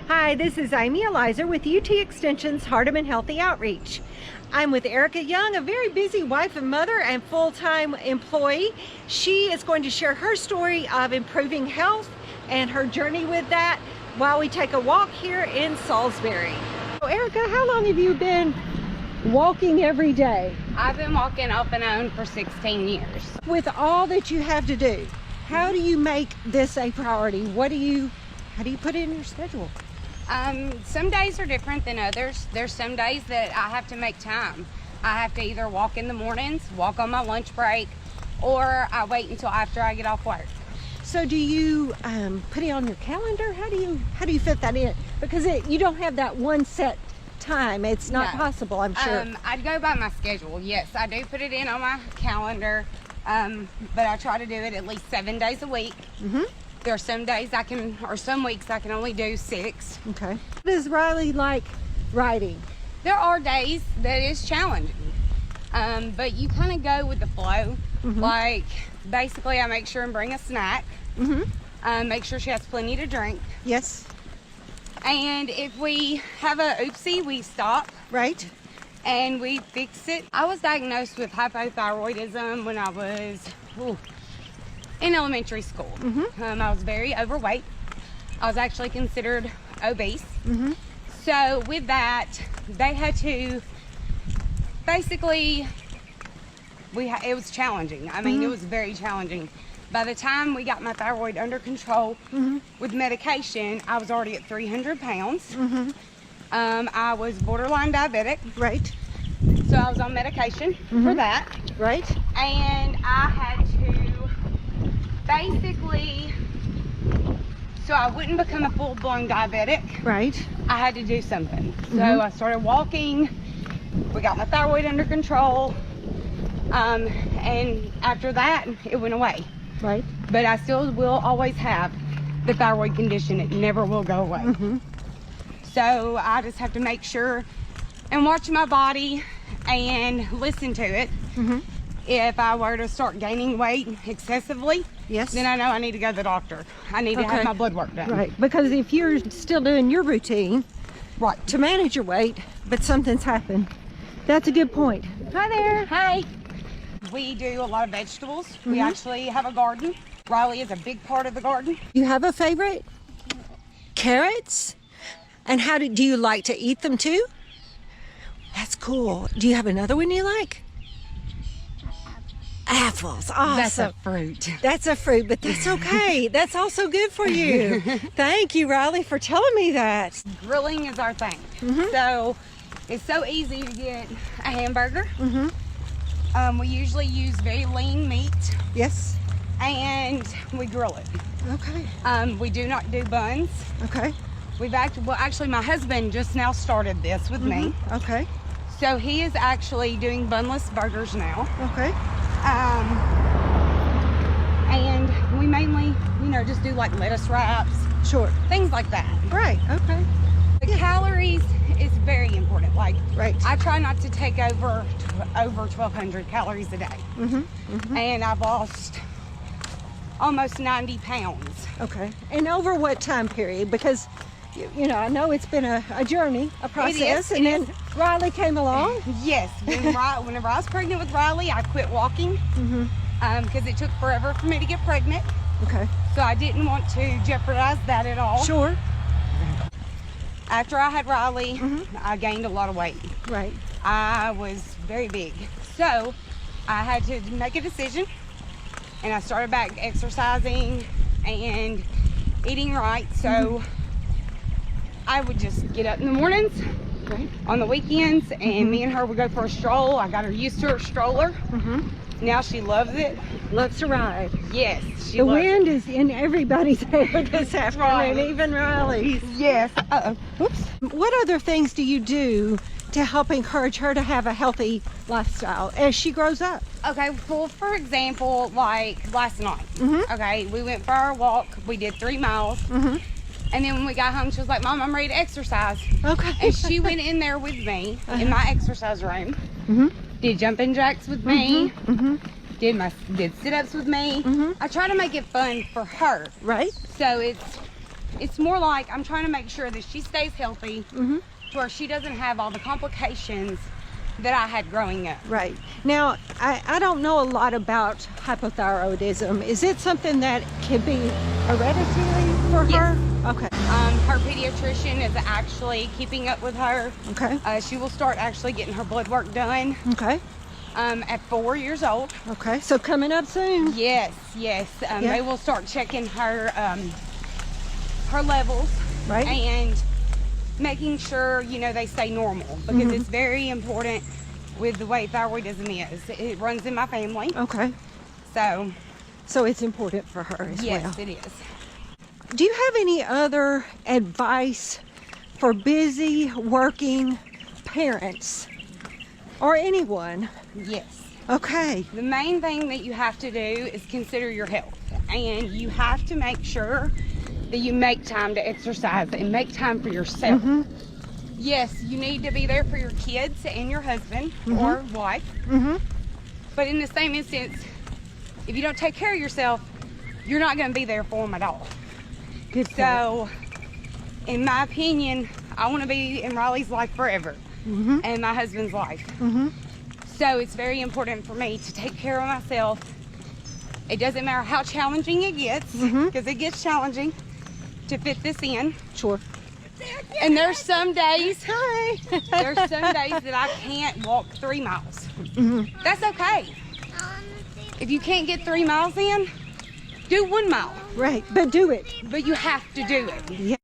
Hi, this is Amy Eliza with UT Extension's Hardeman Healthy Outreach. I'm with Erica Young, a very busy wife and mother and full-time employee. She is going to share her story of improving health and her journey with that while we take a walk here in Salisbury. So Erica, how long have you been walking every day? I've been walking off and on for 16 years. With all that you have to do, how do you make this a priority? How do you put it in your schedule? Some days are different than others. There's some days that I have to make time. I have to either walk in the mornings, walk on my lunch break, or I wait until after I get off work. So do you put it on your calendar? How do you fit that in? Because you don't have that one set time. It's not possible, I'm sure. I'd go by my schedule. Yes, I do put it in on my calendar, but I try to do it at least 7 days a week. Mm-hmm. There are some days or some weeks I can only do 6. Okay. What does Riley like riding? There are days that is challenging, but you kind of go with the flow. Mm-hmm. Like, basically I make sure and bring a snack. Mm-hmm. Make sure she has plenty to drink. Yes. And if we have a oopsie, we stop. Right. And we fix it. I was diagnosed with hypothyroidism when I was in elementary school. Mm-hmm. I was very overweight. I was actually considered obese. Mm-hmm. So with that, they had to basically, it was challenging. I mean, Mm-hmm. it was very challenging. By the time we got my thyroid under control Mm-hmm. with medication, I was already at 300 pounds. Mm-hmm. I was borderline diabetic. Right. So I was on medication Mm-hmm. for that. Right. And I had to basically, so I wouldn't become a full-blown diabetic, Right. I had to do something. So Mhm. I started walking, we got my thyroid under control, and after that, it went away. Right. But I still will always have the thyroid condition. It never will go away. Mm-hmm. So I just have to make sure and watch my body and listen to it. Mm-hmm. If I were to start gaining weight excessively, Yes. then I know I need to go to the doctor. I need to Okay. have my blood work done. Right. Because if you're still doing your routine Right. to manage your weight, but something's happened, that's a good point. Hi there. Hi. We do a lot of vegetables. We Mhm. actually have a garden. Riley is a big part of the garden. You have a favorite? Carrots? And how do you like to eat them too? That's cool. Do you have another one you like? Apples. Awesome. That's a fruit. That's a fruit, but that's okay. That's also good for you. Thank you, Riley, for telling me that. Grilling is our thing. Mhm. So it's so easy to get a hamburger. Mm-hmm. We usually use very lean meat Yes. and we grill it. Okay. We do not do buns. Okay. Actually my husband just now started this with me. Mhm. Okay. So he is actually doing bunless burgers now. Okay. And we mainly, just do like lettuce wraps, Sure. things like that. Right. Okay. The calories is very important. Like, Right. I try not to take over 1,200 calories a day. Mm-hmm. Mm-hmm. And I've lost almost 90 pounds. Okay. And over what time period? Because, I know it's been a journey, a process, and then Riley came along. Yes, whenever I was pregnant with Riley, I quit walking Mm-hmm. because it took forever for me to get pregnant. Okay. So I didn't want to jeopardize that at all. Sure. After I had Riley, Mhm. I gained a lot of weight. Right. I was very big. So I had to make a decision and I started back exercising and eating right. So I would just get up in the mornings, Right. on the weekends, and me and her would go for a stroll. I got her used to her stroller. Mm-hmm. Now she loves it. Loves to ride. Yes, she The loves wind is in everybody's hair this afternoon, Right. even Riley's. it. Yes. Oops. What other things do you do to help encourage her to have a healthy lifestyle as she grows up? Okay, well, for example, like last night, Mhm. okay, we went for our walk. We did 3 miles. Mm-hmm. And then when we got home, she was like, Mom, I'm ready to exercise. Okay. And she went in there with me in my exercise room, Mm-hmm. did jumping jacks with me, Mm-hmm. did sit-ups with me. Mhm. I try to make it fun for her. Right. So it's It's more like I'm trying to make sure that she stays healthy Mm-hmm. to where she doesn't have all the complications that I had growing up. Right. Now, I don't know a lot about hypothyroidism. Is it something that can be hereditary for Yes. her? Okay. Her pediatrician is actually keeping up with her. Okay. She will start actually getting her blood work done Okay. at 4 years old. Okay. So coming up soon. Yes. Yeah. They will start checking her her levels, Right. and making sure, you know, they stay normal, because it's very important with the way thyroidism is. It runs in my family. Okay. So it's important for her as well. yes, it is. Do you have any other advice for busy working parents or anyone? Yes. Okay. The main thing that you have to do is consider your health, and you have to make sure that you make time to exercise and make time for yourself. Yes, you need to be there for your kids and your husband or wife, but in the same instance, if you don't take care of yourself, you're not going to be there for them at all. Good point. So, in my opinion, I want to be in Riley's life forever, and my husband's life. So it's very important for me to take care of myself. It doesn't matter how challenging it gets, because it gets challenging to fit this in. Sure. And there's some days, Hi. there's some days that I can't walk 3 miles. That's okay. If you can't get 3 miles in, do 1 mile, Right. But do it. but you have to do it. Yeah.